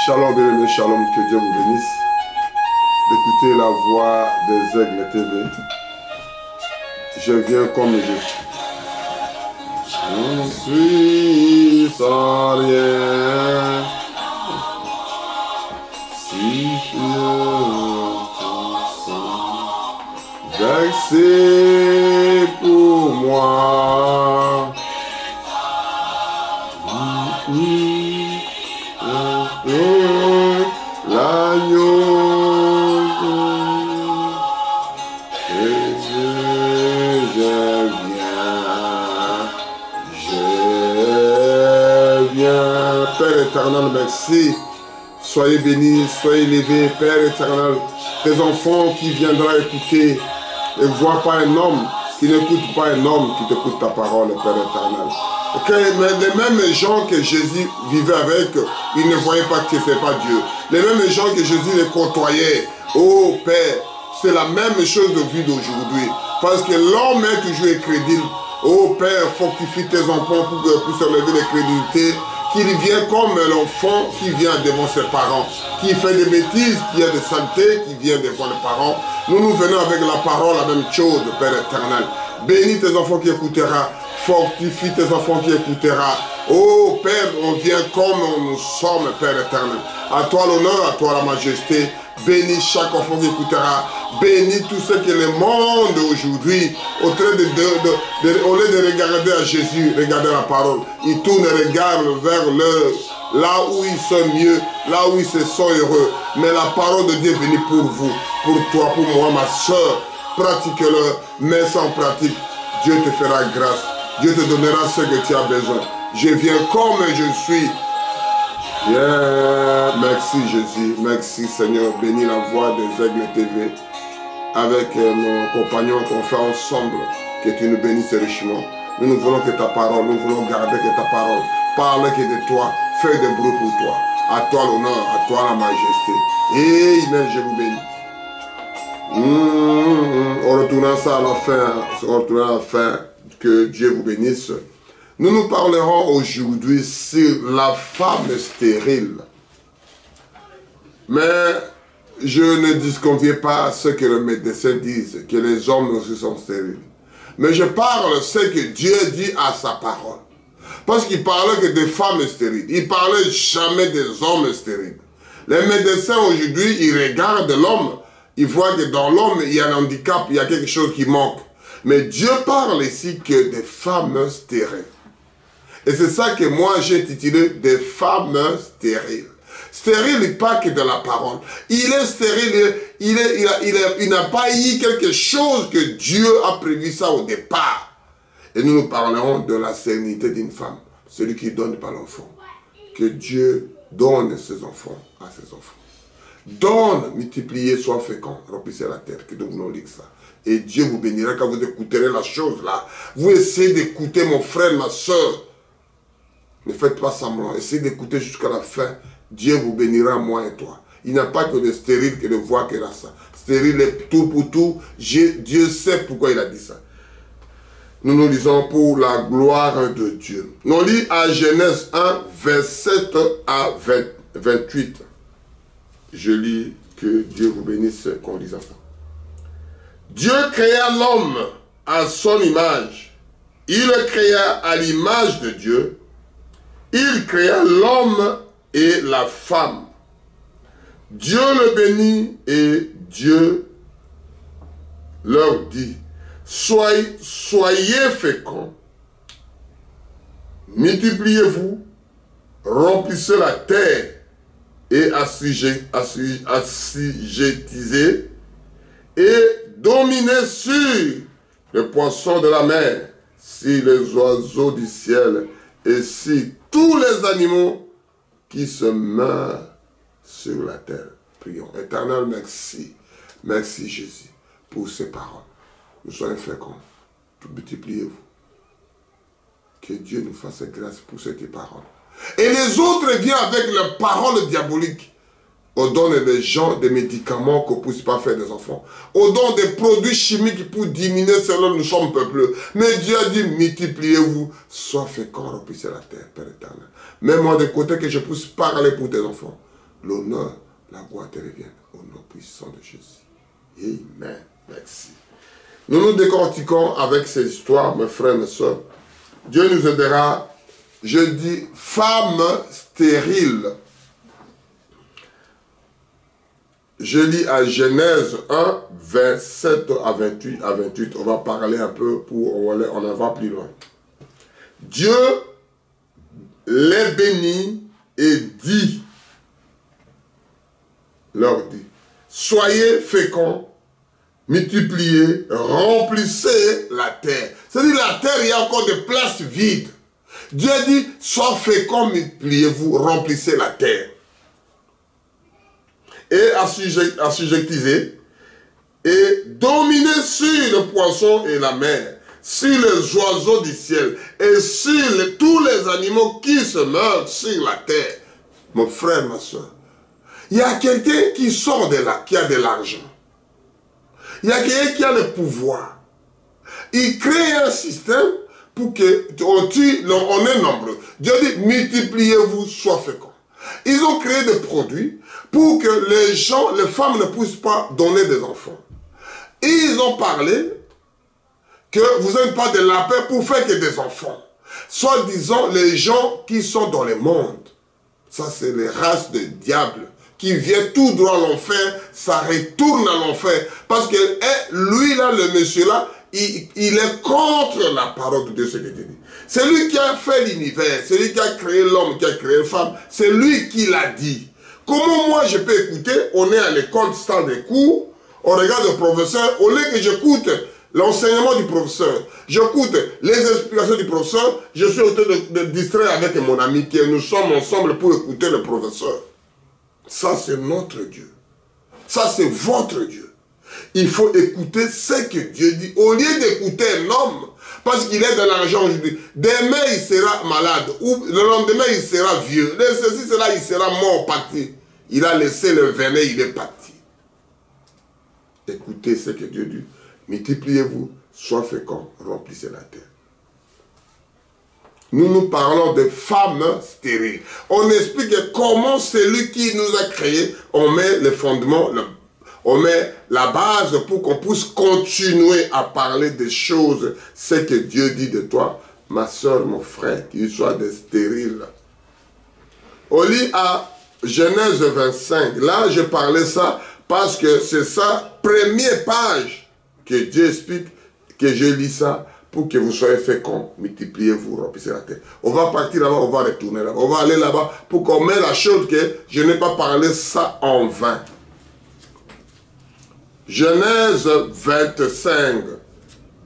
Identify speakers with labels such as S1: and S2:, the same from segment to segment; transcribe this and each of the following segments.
S1: Shalom, bien-aimés, shalom, que Dieu vous bénisse d'écouter la voix des Aigles TV. Je viens comme je suis sans rien, si vexé pour moi. Père éternel, merci. Soyez bénis, soyez élevés, Père éternel. Tes enfants qui viendront écouter ne voient pas un homme, qui n'écoute pas un homme qui t'écoute ta parole, Père éternel. Que les mêmes gens que Jésus vivait avec, ils ne voyaient pas que ce n'est pas Dieu. Les mêmes gens que Jésus les côtoyait, oh Père, c'est la même chose de vie d'aujourd'hui. Parce que l'homme est toujours incrédule. Oh Père, fortifie tes enfants pour se lever les crédulités. Qu'il vient comme l'enfant qui vient devant ses parents, qui fait des bêtises, qui a des saletés, qui vient devant les parents. Nous venons avec la parole, la même chose, Père éternel. Bénis tes enfants qui écoutera, fortifie tes enfants qui écoutera. Oh Père, on vient comme nous sommes, Père éternel. À toi l'honneur, à toi la majesté. Bénis chaque enfant qui écoutera. Bénis tout ce que le monde aujourd'hui, au lieu de regarder à Jésus, regarder la parole, ils tournent et regardent vers là où ils sont mieux, là où ils se sont heureux. Mais la parole de Dieu est venue pour vous, pour toi, pour moi, ma soeur. Pratique-le, mets ça en pratique. Dieu te fera grâce. Dieu te donnera ce que tu as besoin. Je viens comme je suis. Yeah. Merci Jésus, merci Seigneur. Bénis la voix des Aigles TV avec nos compagnons qu'on fait ensemble. Que tu nous bénisses richement. Nous voulons que ta parole, nous voulons garder que ta parole parle que de toi, fais des bruits pour toi. À toi l'honneur, à toi la majesté. Amen, je vous bénis. On retournera ça à la fin, on retournera à la fin. Que Dieu vous bénisse. Nous parlerons aujourd'hui sur la femme stérile. Mais je ne disconviens pas ce que les médecins disent, que les hommes aussi sont stériles. Mais je parle ce que Dieu dit à sa parole. Parce qu'il parlait que des femmes stériles. Il ne parlait jamais des hommes stériles. Les médecins aujourd'hui, ils regardent l'homme. Ils voient que dans l'homme, il y a un handicap, il y a quelque chose qui manque. Mais Dieu parle ici que des femmes stériles. Et c'est ça que moi j'ai intitulé des femmes stériles. Stérile, pas que de la parole. Il est stérile, il n'a pas eu quelque chose que Dieu a prévu ça au départ. Et nous parlerons de la sérénité d'une femme. Celui qui donne pas l'enfant. Que Dieu donne ses enfants à ses enfants. Donne, multipliez, sois fécond, remplissez la terre. Que nous voulons lire ça. Et Dieu vous bénira quand vous écouterez la chose là. Vous essayez d'écouter mon frère, ma soeur. Ne faites pas semblant. Essayez d'écouter jusqu'à la fin. Dieu vous bénira, moi et toi. Il n'y a pas que de stérile que de voix qu'il a ça. Stérile est tout pour tout. Dieu sait pourquoi il a dit ça. Nous nous lisons pour la gloire de Dieu. Nous lisons à Genèse 1, 27 à 28. Je lis que Dieu vous bénisse qu'on lise ça. Dieu créa l'homme à son image. Il le créa à l'image de Dieu. Il créa l'homme et la femme. Dieu le bénit et Dieu leur dit, soyez féconds, multipliez-vous, remplissez la terre et assujettisez et dominez sur les poissons de la mer, sur les oiseaux du ciel et sur tous les animaux qui se meurent sur la terre. Prions. Éternel, merci. Merci Jésus pour ces paroles. Nous soyons féconds. Multipliez-vous. Que Dieu nous fasse grâce pour cette parole. Et les autres viennent avec leurs paroles diaboliques. On donne des gens des médicaments qu'on ne puisse pas faire des enfants. On donne des produits chimiques pour diminuer selon nous sommes peupleux. Mais Dieu a dit, multipliez-vous, sois féconds, remplissez la terre, Père éternel. Mets-moi de côté que je puisse parler pour tes enfants. L'honneur, la gloire te reviennent au nom puissant de Jésus. Amen. Merci. Nous nous décortiquons avec ces histoires, mes frères, mes soeurs. Dieu nous aidera. Je dis, femme stérile. Je lis à Genèse 1, 27 à 28. On va parler un peu pour on en va plus loin. Dieu les bénit et dit, leur dit, soyez féconds, multipliez, remplissez la terre. C'est-à-dire la terre, il y a encore des places vides. Dieu dit, soyez féconds, multipliez-vous, remplissez la terre. Et assujettisez et dominez sur le poisson et la mer, sur les oiseaux du ciel et sur tous les animaux qui se meurent sur la terre. Mon frère, ma soeur, il y a quelqu'un qui sort de là, qui a de l'argent. Il y a quelqu'un qui a le pouvoir. Il crée un système pour qu'on tue, on est nombreux. Dieu dit, multipliez-vous, soyez féconds. Ils ont créé des produits pour que les gens, les femmes ne puissent pas donner des enfants. Et ils ont parlé que vous n'avez pas de la paix pour faire que des enfants. Soit disant les gens qui sont dans le monde. Ça c'est les races de diables qui viennent tout droit à l'enfer, ça retourne à l'enfer. Parce que lui là, le monsieur là, il est contre la parole de Dieu, ce que Dieu dit. C'est lui qui a fait l'univers, c'est lui qui a créé l'homme, qui a créé la femme. C'est lui qui l'a dit. Comment moi je peux écouter? On est à l'école, stand des cours, on regarde le professeur, au lieu que j'écoute l'enseignement du professeur, j'écoute les explications du professeur, je suis en train de distraire avec mon ami qui nous sommes ensemble pour écouter le professeur. Ça c'est notre Dieu. Ça c'est votre Dieu. Il faut écouter ce que Dieu dit. Au lieu d'écouter un homme, parce qu'il est de l'argent aujourd'hui, demain il sera malade, ou le lendemain il sera vieux, ceci, cela, il sera mort, parti. Il a laissé le venin, il est parti. Écoutez ce que Dieu dit. Multipliez-vous, soyez féconds, remplissez la terre. Nous parlons de femmes stériles. On explique comment celui qui nous a créés, on met le fondement, on met la base pour qu'on puisse continuer à parler des choses, ce que Dieu dit de toi, ma soeur, mon frère, qu'il soit des stériles. On lit à Genèse 25. Là, je parlais ça parce que c'est sa première page que Dieu explique, que je lis ça pour que vous soyez féconds, multipliez-vous, remplissez la terre. On va partir là-bas, on va retourner là-bas. On va aller là-bas pour qu'on mette la chose que je n'ai pas parlé ça en vain. Genèse 25,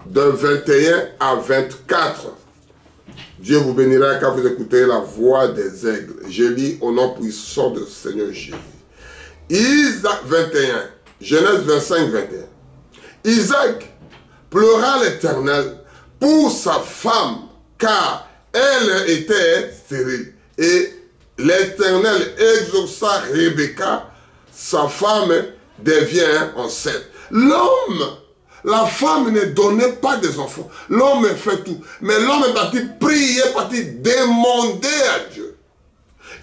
S1: de 21 à 24. Dieu vous bénira quand vous écoutez la voix des aigles. Je lis au nom puissant du Seigneur Jésus. Isaac 21, Genèse 25, 21. Isaac pleura l'Éternel pour sa femme, car elle était stérile. Et l'Éternel exauça Rebecca, sa femme devient enceinte. L'homme, la femme ne donnait pas des enfants. L'homme fait tout. Mais l'homme est parti prier, parti demander à Dieu.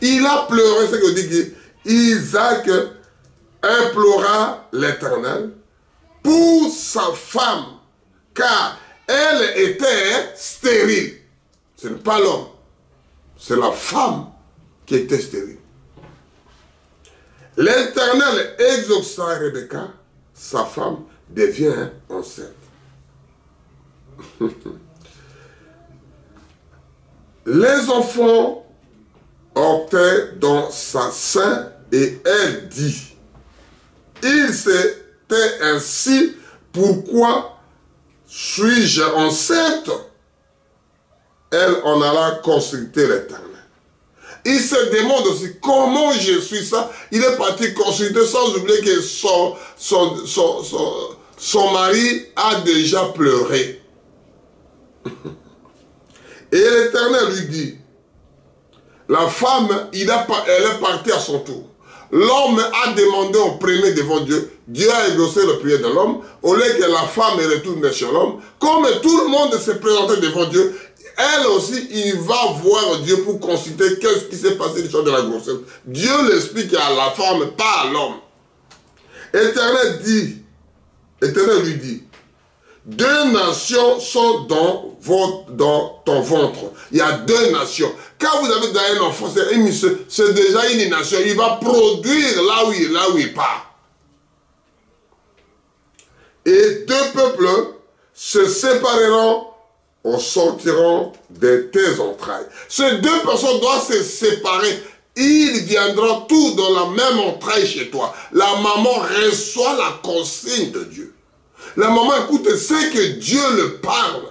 S1: Il a pleuré, c'est ce que dit Isaac implora l'Éternel pour sa femme, car elle était stérile. Ce n'est pas l'homme, c'est la femme qui était stérile. L'Éternel exauça Rebecca, sa femme, devient enceinte. Les enfants entraient dans sa sein et elle dit, il s'était ainsi, pourquoi suis-je enceinte? Elle en alla consulter l'Éternel. Il se demande aussi comment je suis ça. Il est parti consulter sans oublier que son mari a déjà pleuré. Et l'Éternel lui dit, la femme, elle est partie à son tour. L'homme a demandé en premier devant Dieu. Dieu a exaucé le prière de l'homme. Au lieu que la femme retourne chez l'homme, comme tout le monde s'est présenté devant Dieu, elle aussi, il va voir Dieu pour consulter qu'est-ce qui s'est passé l'histoire de la grossesse. Dieu l'explique à la femme, pas à l'homme. Éternel lui dit, deux nations sont dans ton ventre. Il y a deux nations. Quand vous avez un enfant, c'est déjà une nation. Il va produire là où il part. Et deux peuples se sépareront ou sortiront de tes entrailles. Ces deux personnes doivent se séparer. Ils viendront tous dans la même entraille chez toi. La maman reçoit la consigne de Dieu. La maman écoute ce que Dieu le parle.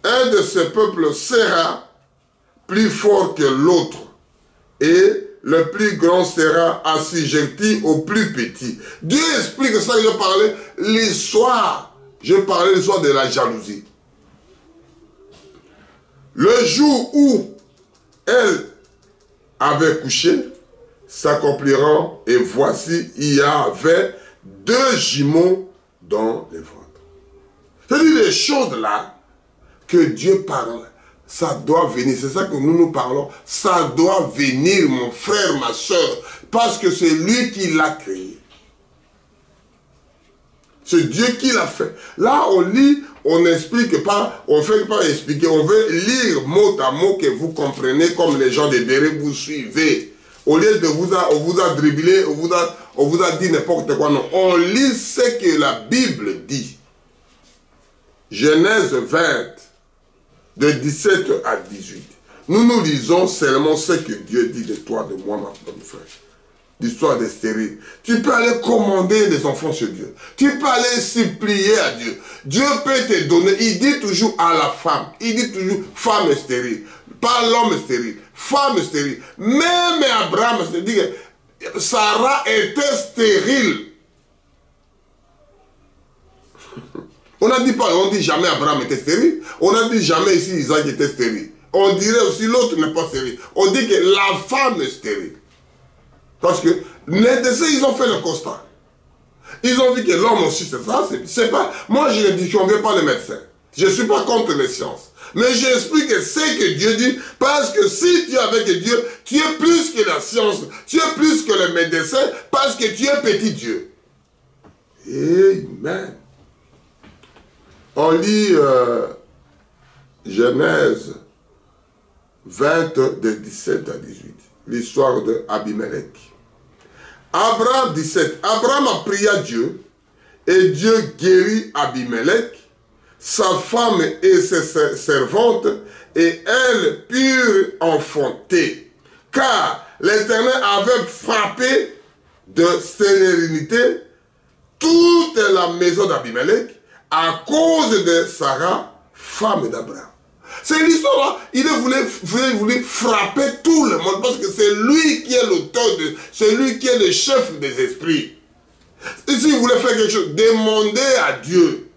S1: Un de ces peuples sera plus fort que l'autre, et le plus grand sera assujetti au plus petit. Dieu explique ça, je parlais l'histoire. Je parlais l'histoire de la jalousie. Le jour où elle avait couché, s'accompliront, et voici, il y avait deux jumeaux dans les ventres. C'est-à-dire les choses là que Dieu parle, ça doit venir. C'est ça que nous parlons. Ça doit venir, mon frère, ma soeur, parce que c'est lui qui l'a créé. C'est Dieu qui l'a fait. Là, on lit, on n'explique pas, on ne fait pas expliquer, on veut lire mot à mot que vous comprenez comme les gens de derrière vous suivez. Au lieu de on vous a dribblé, on vous a dit n'importe quoi. Non, on lit ce que la Bible dit. Genèse 20, de 17 à 18. Nous lisons seulement ce que Dieu dit de toi, de moi, ma frère. L'histoire des stériles. Tu peux aller commander des enfants sur Dieu. Tu peux aller supplier à Dieu. Dieu peut te donner. Il dit toujours à la femme. Il dit toujours femme stérile. Pas l'homme stérile. Femme stérile. Même Abraham se dit que Sarah était stérile. On n'a dit pas, on dit jamais Abraham était stérile. On n'a dit jamais ici Isaac était stérile. On dirait aussi l'autre n'est pas stérile. On dit que la femme est stérile. Parce que les médecins, ils ont fait le constat. Ils ont dit que l'homme aussi, c'est ça. C'est pas, moi, je ne disconviens pas les médecins. Je ne suis pas contre les sciences. Mais j'explique ce que Dieu dit. Parce que si tu es avec Dieu, tu es plus que la science. Tu es plus que les médecins. Parce que tu es petit Dieu. Amen. On lit Genèse 20, de 17 à 18. L'histoire de Abimelech. Abraham 17. Abraham a prié à Dieu et Dieu guérit Abimelech, sa femme et ses servantes, et elles purent enfanter. Car l'Éternel avait frappé de stérilité toute la maison d'Abimelech à cause de Sarah, femme d'Abraham. C'est l'histoire, il voulait frapper tout le monde parce que c'est lui qui est l'auteur, c'est lui qui est le chef des esprits. Et s'il voulait faire quelque chose, demandez à Dieu.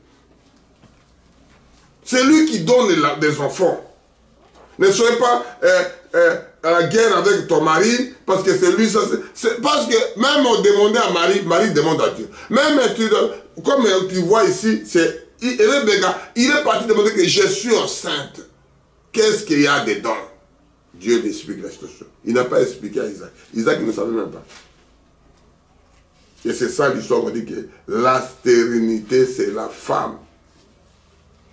S1: C'est lui qui donne des enfants. Ne soyez pas à la guerre avec ton mari parce que c'est lui, parce que même on demandait à Marie demande à Dieu. Même comme tu vois ici, il est parti demander que je suis enceinte. Qu'est-ce qu'il y a dedans? Dieu lui explique la situation. Il n'a pas expliqué à Isaac. Isaac ne savait même pas. Et c'est ça l'histoire, on dit que la stérilité, c'est la femme.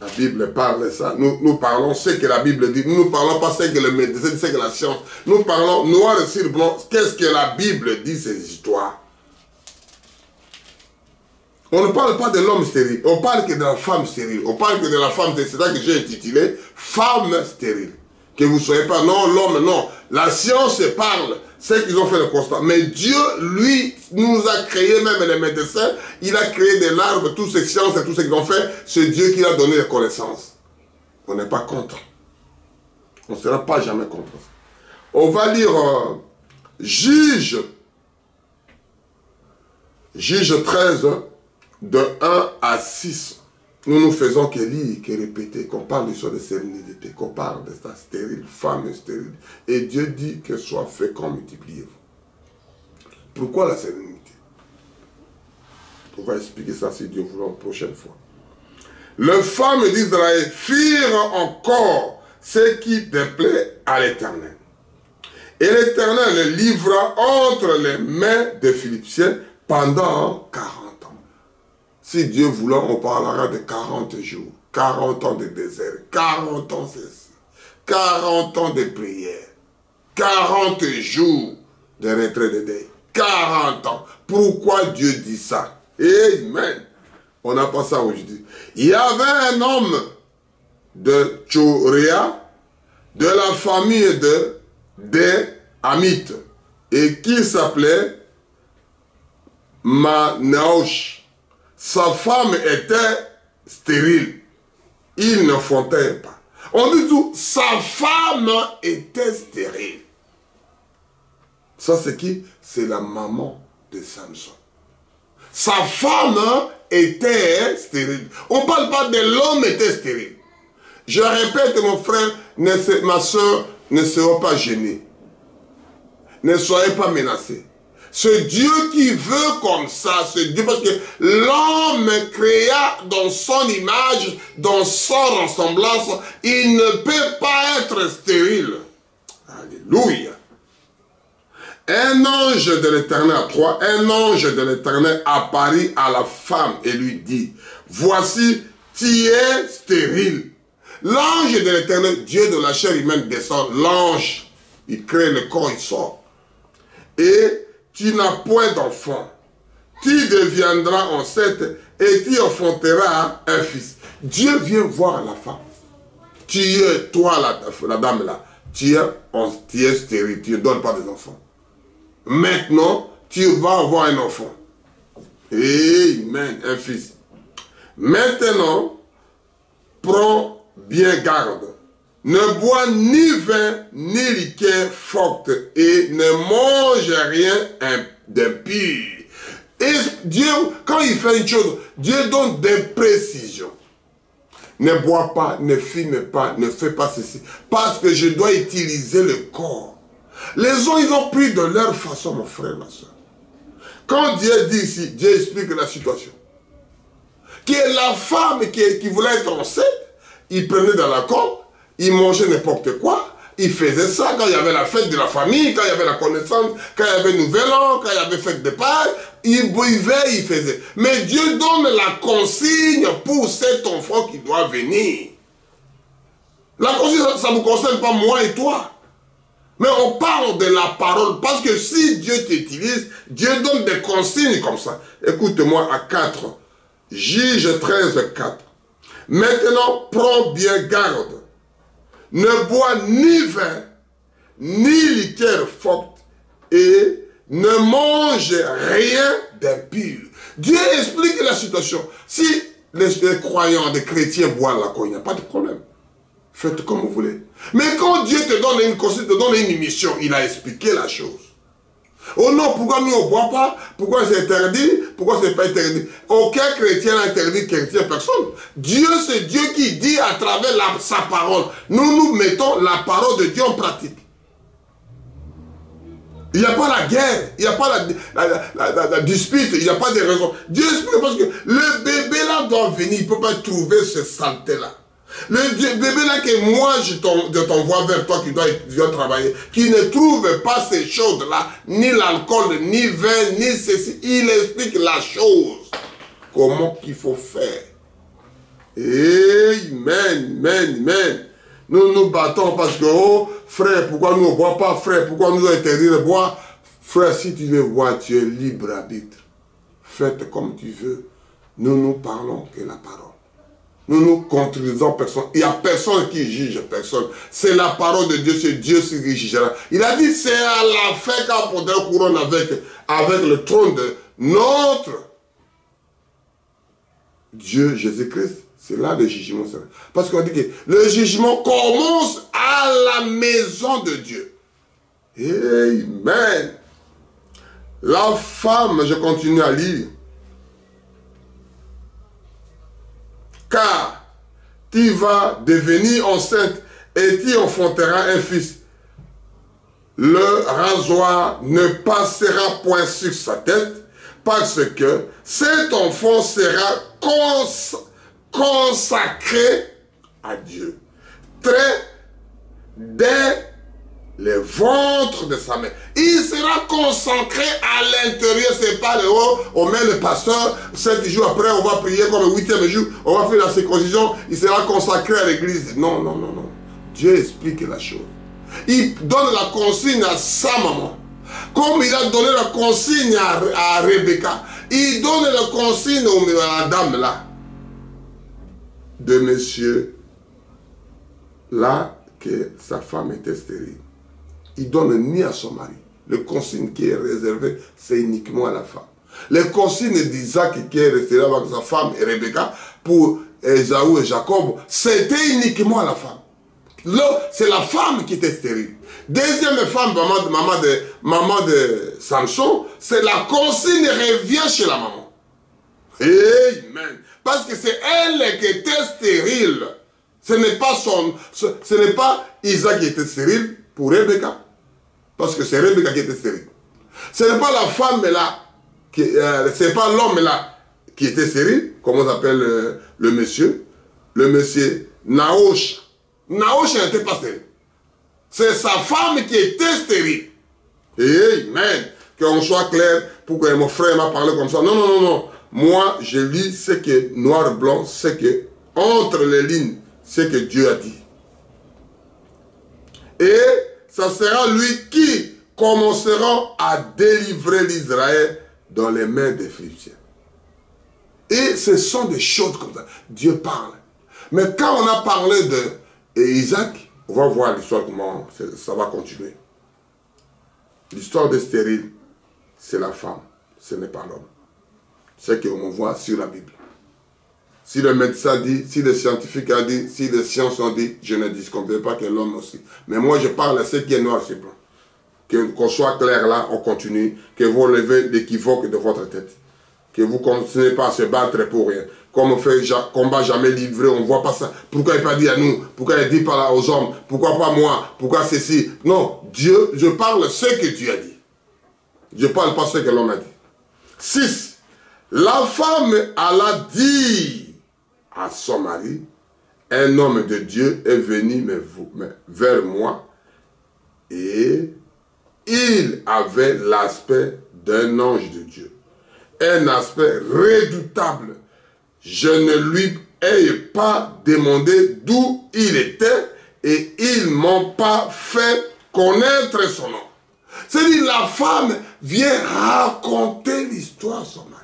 S1: La Bible parle de ça. Nous parlons ce que la Bible dit. Nous ne parlons pas ce que le médecin dit, ce que la science. Nous parlons noir sur blanc. Qu'est-ce que la Bible dit, ces histoires? On ne parle pas de l'homme stérile, on parle que de la femme stérile. On parle que de la femme, c'est ça que j'ai intitulé femme stérile. Que vous ne soyez pas, non, l'homme, non. La science parle, c'est qu'ils ont fait le constat. Mais Dieu, lui, nous a créé, même les médecins, il a créé des larves, toutes ces sciences et tout ce qu'ils ont fait, c'est Dieu qui a donné les connaissances. On n'est pas contre. On ne sera pas jamais contre. On va lire Juge 13, de 1 à 6. Nous ne faisons que lire, que répéter, qu'on parle de de stérilité, qu'on parle de ça, stérile, femme stérile. Et Dieu dit que soit fécond, multipliez-vous. Pourquoi la sérénité? On va expliquer ça si Dieu voulait la prochaine fois. Les femmes d'Israël firent encore ce qui déplaît à l'Éternel. Et l'Éternel le livra entre les mains des Philistins pendant 40 ans. Si Dieu voulait, on parlera de 40 jours, 40 ans de désert, 40 ans ceci, 40 ans de prière, 40 jours de retrait de deuil, 40 ans. Pourquoi Dieu dit ça? Amen. On n'a pas ça aujourd'hui. Il y avait un homme de Tchoréa, de la famille des Hamites, et qui s'appelait Manaosh. Sa femme était stérile. Il ne fontait pas. On dit tout, sa femme était stérile. Ça c'est qui? C'est la maman de Samson. Sa femme était stérile. On ne parle pas de l'homme était stérile. Je répète, mon frère, ma soeur, ne soyez pas gênés. Ne soyez pas menacés. C'est Dieu qui veut comme ça, c'est Dieu, parce que l'homme créa dans son image, dans son ressemblance, il ne peut pas être stérile. Alléluia. Un ange de l'Éternel, un ange de l'Éternel apparut à la femme et lui dit, voici, tu es stérile. L'ange de l'Éternel, Dieu de la chair humaine descend, l'ange, il crée le corps, il sort. Et tu n'as point d'enfant. Tu deviendras enceinte et tu enfanteras un fils. Dieu vient voir la femme. Tu es, toi, la dame là, tu es stérile, tu ne donnes pas des enfants. Maintenant, tu vas avoir un enfant. Amen, un fils. Maintenant, prends bien garde. Ne bois ni vin, ni liqueur forte, et ne mange rien d'impur. Et Dieu, quand il fait une chose, Dieu donne des précisions. Ne bois pas, ne fume pas, ne fais pas ceci. Parce que je dois utiliser le corps. Les gens, ils ont pris de leur façon, mon frère, ma soeur. Quand Dieu dit ici, Dieu explique la situation. Que la femme qui voulait être enceinte, il prenait dans la corde, il mangeait n'importe quoi, il faisait ça quand il y avait la fête de la famille, quand il y avait la connaissance, quand il y avait Nouvel An, quand il y avait fête de Pâques, il buvait, il faisait. Mais Dieu donne la consigne pour cet enfant qui doit venir. La consigne, ça ne vous concerne pas moi et toi. Mais on parle de la parole, parce que si Dieu t'utilise, Dieu donne des consignes comme ça. Écoute-moi à 4, Juge 13, 4. Maintenant, prends bien garde. Ne bois ni vin, ni liqueur forte, et ne mange rien d'impur. Dieu explique la situation. Si les croyants, les chrétiens boivent la cognac, il n'y a pas de problème. Faites comme vous voulez. Mais quand Dieu te donne une consigne, te donne une mission, il a expliqué la chose. Oh non, pourquoi nous on ne boit pas? Pourquoi c'est interdit? Pourquoi c'est pas interdit? Aucun chrétien n'a interdit chrétien, personne. Dieu, c'est Dieu qui dit à travers sa parole. Nous mettons la parole de Dieu en pratique. Il n'y a pas la guerre, il n'y a pas la dispute, il n'y a pas de raison. Dieu explique parce que le bébé là doit venir, il ne peut pas trouver ce saleté là. Le bébé là que moi je t'envoie vers toi qui doit travailler, qui ne trouve pas ces choses là, ni l'alcool, ni vin, ni ceci, il explique la chose, comment qu'il faut faire. Amen, amen, amen. Nous nous battons parce que, oh frère, pourquoi nous ne boit pas, frère, pourquoi nous interdit de boire? Frère, si tu veux boire, tu es libre arbitre. Faites comme tu veux. nous parlons que la parole. Nous contredisons personne. Il n'y a personne qui juge personne. C'est la parole de Dieu, c'est Dieu qui jugera. Il a dit, c'est à la fin qu'on prendra couronne avec le trône de notre Dieu Jésus-Christ. C'est là le jugement. Parce qu'on dit que le jugement commence à la maison de Dieu. Amen. La femme, je continue à lire. Car tu vas devenir enceinte et tu enfanteras un fils. Le rasoir ne passera point sur sa tête parce que cet enfant sera consacré à Dieu. Dès le ventre de sa mère. Il sera consacré à l'intérieur, c'est pas le haut. On met le pasteur, 7 jours après, on va prier comme le 8e jour, on va faire la circoncision, il sera consacré à l'église. Non, non, non, non. Dieu explique la chose. Il donne la consigne à sa maman. Comme il a donné la consigne à Rebecca, il donne la consigne à la dame là. De monsieur là, que sa femme était stérile. Il donne ni à son mari. Le consigne qui est réservé, c'est uniquement à la femme. Le consigne d'Isaac qui est resté là avec sa femme et Rebecca pour Esaü et Jacob, c'était uniquement à la femme. Là, c'est la femme qui était stérile. Deuxième femme, maman de Samson, c'est la consigne revient chez la maman. Amen. Parce que c'est elle qui était stérile. Ce n'est pas Isaac qui était stérile pour Rebecca. Parce que c'est Rebecca qui était stérile. Ce n'est pas la femme là, c'est pas l'homme là qui était stérile, comment on appelle le monsieur. Le monsieur Naosh. Naosh n'était pas stérile. C'est sa femme qui était stérile. Amen. Qu'on soit clair, pour que mon frère m'a parlé comme ça. Non, non, non, non. Moi, je lis ce que noir blanc, ce que entre les lignes, ce que Dieu a dit. Et ça sera lui qui commencera à délivrer l'Israël dans les mains des Philistins. Et ce sont des choses comme ça. Dieu parle. Mais quand on a parlé d'Isaac, on va voir l'histoire comment ça va continuer. L'histoire de stérile, c'est la femme, ce n'est pas l'homme. C'est ce qu'on voit sur la Bible. Si le médecin dit, si le scientifique a dit, si les sciences ont dit, je ne disconviens pas que l'homme aussi. Mais moi, je parle à ce qui est noir sur blanc. Qu'on soit clair là, on continue, que vous levez l'équivoque de votre tête. Que vous ne continuez pas à se battre pour rien. Comme on fait combat jamais livré, on ne voit pas ça. Pourquoi il n'a pas dit à nous? Pourquoi il ne dit pas là aux hommes? Pourquoi pas moi? Pourquoi ceci? Non, Dieu, je parle ce que Dieu a dit. Je ne parle pas ce que l'homme a dit. 6. La femme alla dire à son mari, un homme de Dieu est venu vers moi et il avait l'aspect d'un ange de Dieu. Un aspect redoutable. Je ne lui ai pas demandé d'où il était et ils ne m'ont pas fait connaître son nom. C'est-à-dire la femme vient raconter l'histoire à son mari.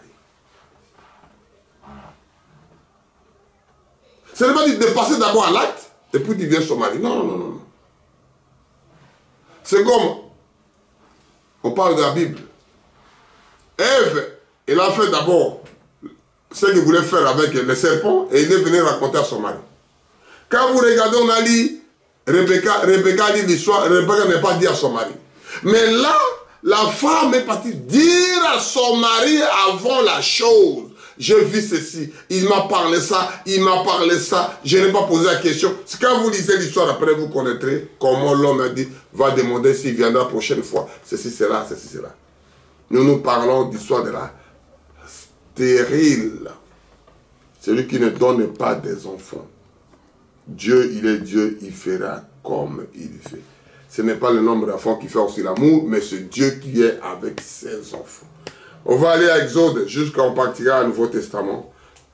S1: Ce n'est pas dit de passer d'abord à l'acte et puis tu viens son mari. Non, non, non, non. C'est comme, on parle de la Bible. Ève, elle a fait d'abord ce qu'il voulait faire avec le serpent et il est venu raconter à son mari. Quand vous regardez, on a lu Rebecca lit l'histoire, Rebecca n'est pas dit à son mari. Mais là, la femme est partie dire à son mari avant la chose. Je vis ceci, il m'a parlé ça, il m'a parlé ça, je n'ai pas posé la question. Quand vous lisez l'histoire, après vous connaîtrez comment l'homme a dit, va demander s'il viendra la prochaine fois. Ceci, cela, ceci, cela. Nous parlons d'histoire de la stérile. Celui qui ne donne pas des enfants. Dieu, il est Dieu, il fera comme il fait. Ce n'est pas le nombre d'enfants qui fait aussi l'amour, mais c'est Dieu qui est avec ses enfants. On va aller à Exode jusqu'à on partira au Nouveau Testament.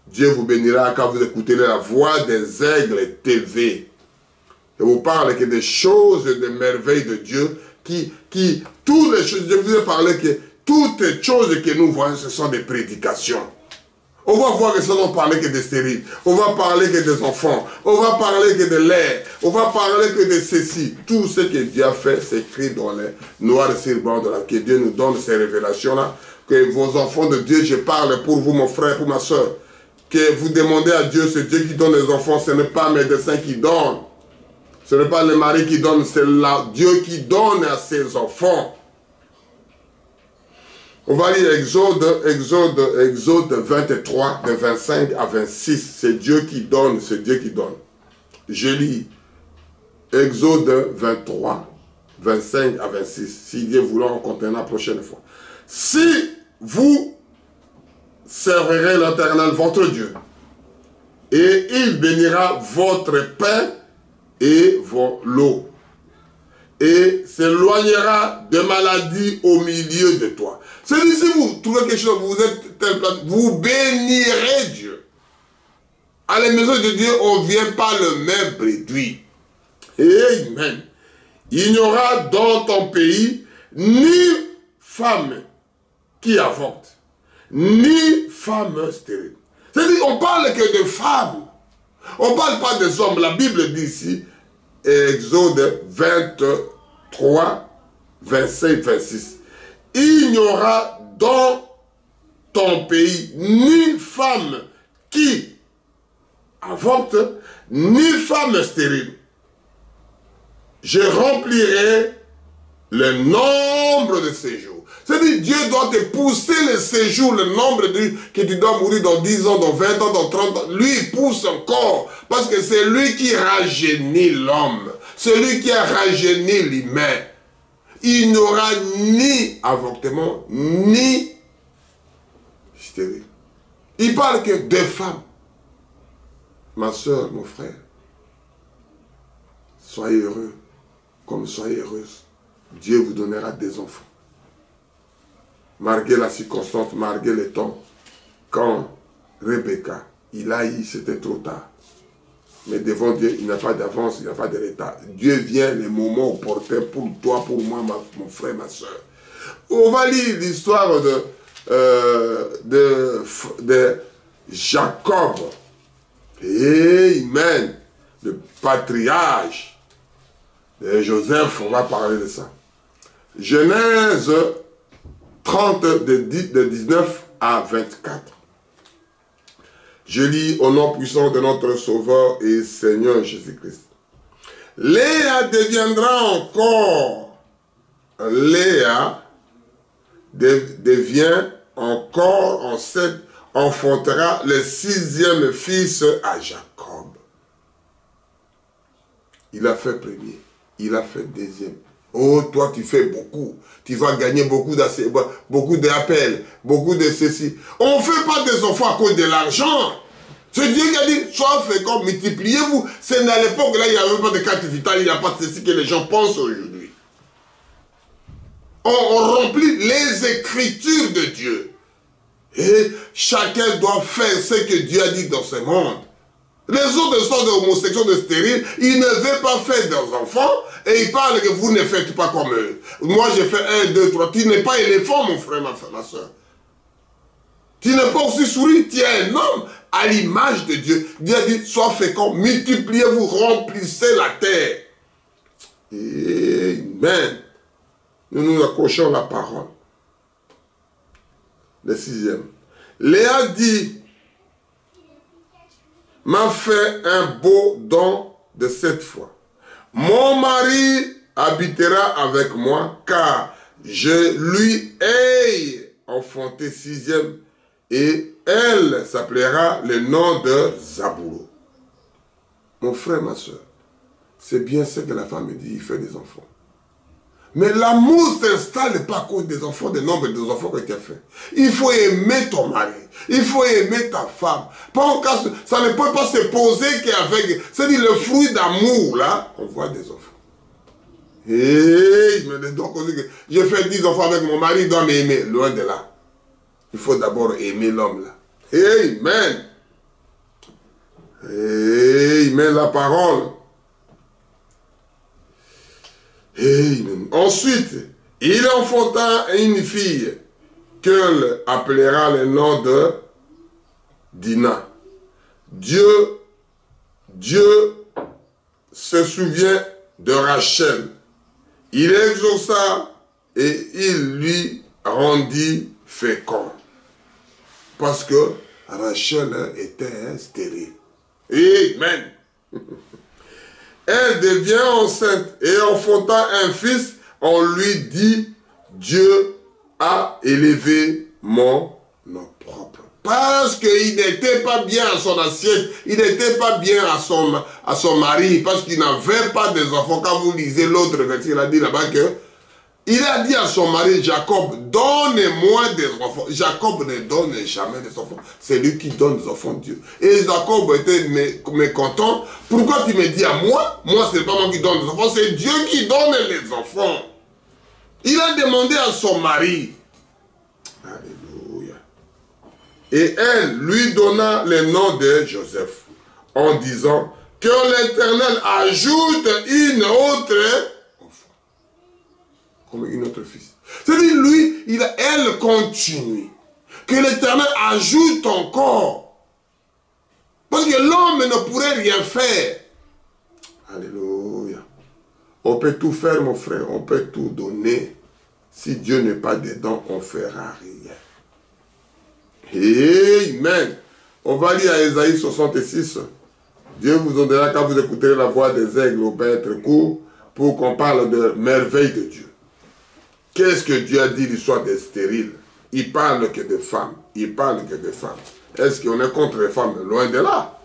S1: Dieu vous bénira quand vous écoutez la voix des aigles TV. Je vous parle que des choses, des merveilles de Dieu, toutes les choses, je vous ai parlé que toutes les choses que nous voyons, ce sont des prédications. On va voir que ça ne va parler que des stériles. On va parler que des enfants. On va parler que de l'air. On va parler que de ceci. Tout ce que Dieu a fait, c'est écrit dans les noirs sur blanc de la que Dieu nous donne ces révélations-là. Que vos enfants de Dieu, je parle pour vous, mon frère, pour ma soeur. Que vous demandez à Dieu, c'est Dieu qui donne les enfants, ce n'est pas un médecin qui donne. Ce n'est pas le mari qui donne, c'est Dieu qui donne à ses enfants. On va lire Exode 23, de 25 à 26. C'est Dieu qui donne, c'est Dieu qui donne. Je lis Exode 23, 25 à 26. Si Dieu voulait en compter la prochaine fois. Si vous servirez l'Éternel, votre Dieu, et il bénira votre pain et vos lots, et s'éloignera de maladies au milieu de toi. C'est-à-dire, si vous trouvez quelque chose, vous êtes telle place, vous bénirez Dieu. À la maison de Dieu, on ne vient pas le même réduit. Amen. Il n'y aura dans ton pays ni femme qui avorte, ni femme stérile. C'est-à-dire, on parle que de femmes. On ne parle pas des hommes. La Bible dit ici, Exode 23, 25, 26. Il n'y aura dans ton pays ni femme qui avorte, ni femme stérile. Je remplirai le nombre de séjours. C'est-à-dire, Dieu doit te pousser le séjour, le nombre que tu dois mourir dans 10 ans, dans 20 ans, dans 30 ans. Lui, il pousse encore. Parce que c'est lui qui rajeunit l'homme. C'est lui qui a rajeuni l'humain. Il n'y aura ni avortement, ni stérile. Il parle que de femmes. Ma soeur, mon frère, soyez heureux, comme soyez heureuse. Dieu vous donnera des enfants. Malgré la circonstance, malgré le temps, quand Rebecca, il a eu, c'était trop tard. Mais devant Dieu, il n'y a pas d'avance, il n'y a pas de retard. Dieu vient le moment opportun pour toi, pour moi, mon frère, ma soeur. On va lire l'histoire de Jacob. Amen. Le patriarche de Joseph, on va parler de ça. Genèse 30, de 19 à 24. Je lis au nom puissant de notre Sauveur et Seigneur Jésus-Christ. Léa deviendra encore. Léa devient encore enceinte, enfantera le 6e fils à Jacob. Il a fait premier, il a fait deuxième. Oh, toi, tu fais beaucoup. Tu vas gagner beaucoup d'appels, beaucoup de ceci. On ne fait pas des enfants à cause de l'argent. C'est Dieu qui a dit, sois fécond, multipliez-vous. C'est à l'époque, là, il n'y avait pas de carte vitale, il n'y a pas de ceci que les gens pensent aujourd'hui. On remplit les écritures de Dieu. Et chacun doit faire ce que Dieu a dit dans ce monde. Les autres sont des homosexuels, de stériles, ils ne veulent pas faire des enfants et ils parlent que vous ne faites pas comme eux. Moi j'ai fait 1, 2, 3. Tu n'es pas éléphant, mon frère, ma soeur. Tu n'es pas aussi souris, tu es un homme à l'image de Dieu. Dieu a dit, sois fécond, multipliez-vous, remplissez la terre. Amen. Nous nous accrochons à la parole. Le 6e. Léa dit, m'a fait un beau don de cette fois. Mon mari habitera avec moi, car je lui ai enfanté 6e, et elle s'appellera le nom de Zaboulo. Mon frère, ma soeur, c'est bien ce que la femme dit, il fait des enfants. Mais l'amour ne s'installe pas à cause des enfants, des nombres des enfants que tu as fait. Il faut aimer ton mari. Il faut aimer ta femme. Ça ne peut pas se poser qu'avec... C'est-à-dire le fruit d'amour, là, on voit des enfants. Donc, je fais 10 enfants avec mon mari, il doit m'aimer. Loin de là. Il faut d'abord aimer l'homme, là. Amen. Amen, la parole. Amen. Ensuite, il enfanta une fille qu'elle appellera le nom de Dina. Dieu se souvient de Rachel. Il exauça et il lui rendit fécond. Parce que Rachel était stérile. Amen. Elle devient enceinte et enfantant un fils, on lui dit, Dieu a élevé mon nom propre. Parce qu'il n'était pas bien à son assiette, il n'était pas bien à son mari, parce qu'il n'avait pas des enfants. Quand vous lisez l'autre verset, il a dit là-bas que, il a dit à son mari Jacob, donne-moi des enfants. Jacob ne donne jamais des enfants. C'est lui qui donne des enfants de Dieu. Et Jacob était mécontent. Pourquoi tu me dis à moi? Moi, ce n'est pas moi qui donne des enfants, c'est Dieu qui donne les enfants. Il a demandé à son mari. Alléluia. Et elle lui donna le nom de Joseph, en disant que l'Éternel ajoute une autre enfant, comme une autre fils. C'est-à-dire, lui, elle continue. Que l'Éternel ajoute encore. Parce que l'homme ne pourrait rien faire. Alléluia. On peut tout faire, mon frère. On peut tout donner. Si Dieu n'est pas dedans, on ne fera rien. Amen. On va lire à Ésaïe 66. Dieu vous en donnera quand vous écouterez la voix des aigles au paître court pour qu'on parle de merveilles de Dieu. Qu'est-ce que Dieu a dit l'histoire des stériles? Il parle que de femmes. Il parle que de femmes. Est-ce qu'on est contre les femmes? Loin de là.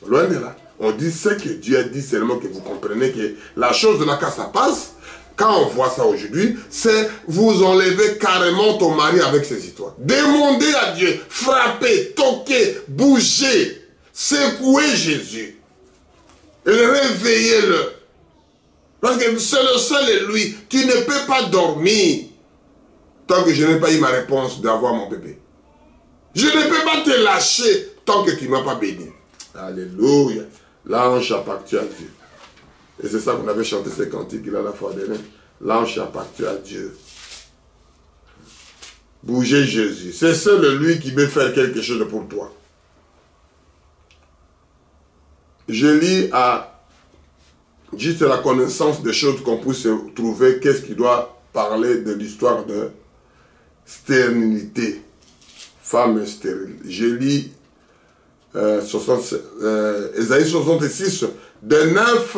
S1: Loin de là. On dit ce que Dieu a dit, seulement que vous comprenez que la chose de la cas, ça passe. Quand on voit ça aujourd'hui, c'est vous enlevez carrément ton mari avec ces histoires. Demandez à Dieu, frappez, toquez, bougez, secouez Jésus. Et réveillez-le. Parce que c'est le seul et lui. Tu ne peux pas dormir tant que je n'ai pas eu ma réponse d'avoir mon bébé. Je ne peux pas te lâcher tant que tu ne m'as pas béni. Alléluia. L'ange appartient à Dieu. Et c'est ça qu'on avait chanté ces cantiques là la fois dernière. L'ange appartient à Dieu. Bougez Jésus. C'est seul lui qui veut faire quelque chose pour toi. Je lis à juste la connaissance des choses qu'on puisse trouver. Qu'est-ce qui doit parler de l'histoire de stérilité. Femme stérile. Je lis Ésaïe 66 de 9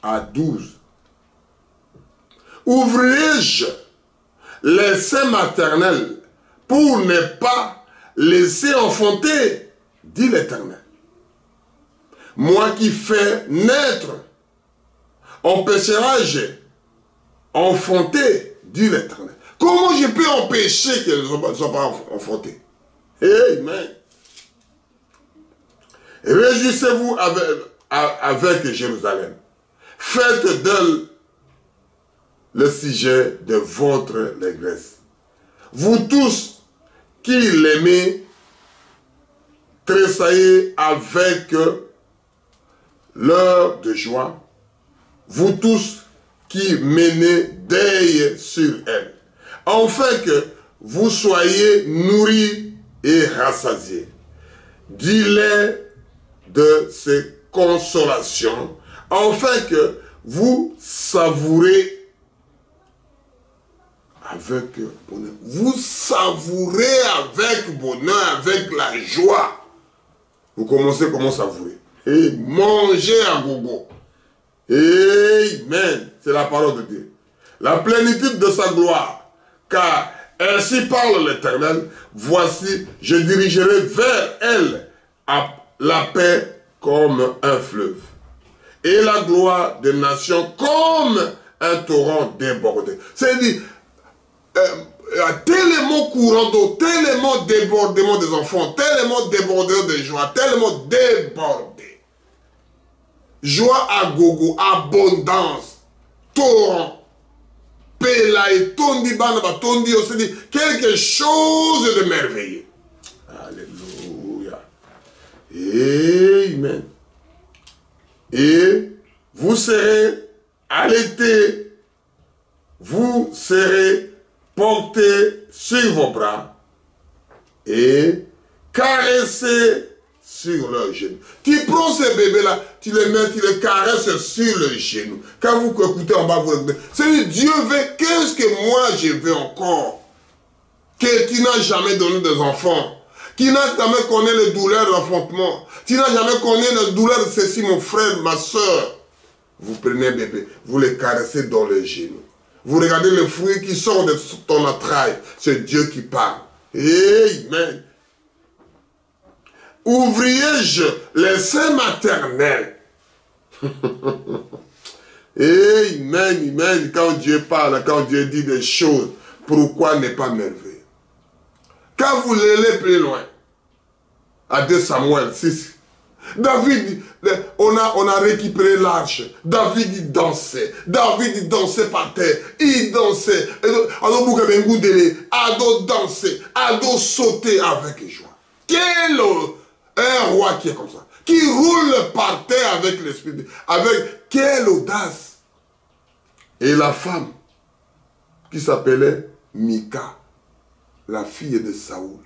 S1: à 12. Ouvrirai-je les seins maternels pour ne pas laisser enfanter, dit l'Éternel. Moi qui fais naître, empêcherai-je enfanter, dit l'Éternel. Comment je peux empêcher qu'ils ne soient pas enfantés? Amen. Réjouissez-vous avec Jérusalem. Faites d'elle le sujet de votre allégresse. Vous tous qui l'aimez, tressaillez avec l'heure de joie. Vous tous qui menez deuil sur elle. Afin que vous soyez nourris et rassasiés. Dis-les de ces consolations, afin que vous savourez avec bonheur. Vous savourez avec bonheur, avec la joie. Vous commencez comment savourer? Et mangez à gogo. Amen. C'est la parole de Dieu. La plénitude de sa gloire. Car ainsi parle l'Éternel. Voici, je dirigerai vers elle la paix comme un fleuve. Et la gloire des nations comme un torrent débordé. C'est-à-dire, tellement courant d'eau, tellement débordement des enfants, tellement débordeur de joie, tellement débordé. Joie à gogo, abondance, torrent, pela et tondi banaba, tondi, on se dit quelque chose de merveilleux. Alléluia. Amen. Et vous serez allaités, vous serez portés sur vos bras, et caresser sur leur genou. Tu prends ces bébés-là, tu les mets, tu les caresses sur le genou. Quand vous écoutez en bas, vous écoutez. C'est Dieu veut, qu'est-ce que moi je veux encore? Que tu n'as jamais donné des enfants. Qui n'a jamais connu les douleurs d'enfantement. Tu n'as jamais connu les douleurs de ceci, mon frère, ma soeur. Vous prenez bébé, vous les caressez dans les genoux. Vous regardez le fruit qui sort de ton entraille. C'est Dieu qui parle. Amen. Ouvriez-je les seins maternels. Amen, amen. Quand Dieu parle, quand Dieu dit des choses, pourquoi ne pas merveiller? Quand vous l'allez plus loin, à 2 Samuel 6, David, on a récupéré l'arche. David, il dansait. David, il dansait par terre. Il dansait. Ado dansait. Ado sauter avec joie. Quel un roi qui est comme ça. Qui roule par terre avec l'esprit. Avec quelle audace. Et la femme qui s'appelait Mika, la fille de Saoul.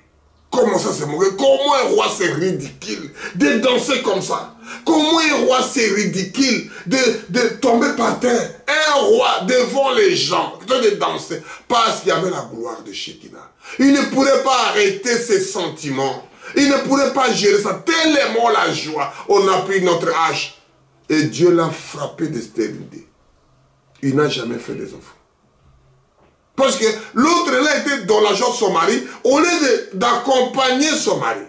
S1: Comment ça c'est mauvais? Comment un roi c'est ridicule de danser comme ça? Comment un roi c'est ridicule de tomber par terre? Un roi devant les gens, de danser, parce qu'il y avait la gloire de Shekinah. Il ne pourrait pas arrêter ses sentiments. Il ne pourrait pas gérer ça. Tellement la joie. On a pris notre hache. Et Dieu l'a frappé de stérilité. Il n'a jamais fait des enfants. Parce que l'autre, là, était dans la joie de son mari, au lieu d'accompagner son mari,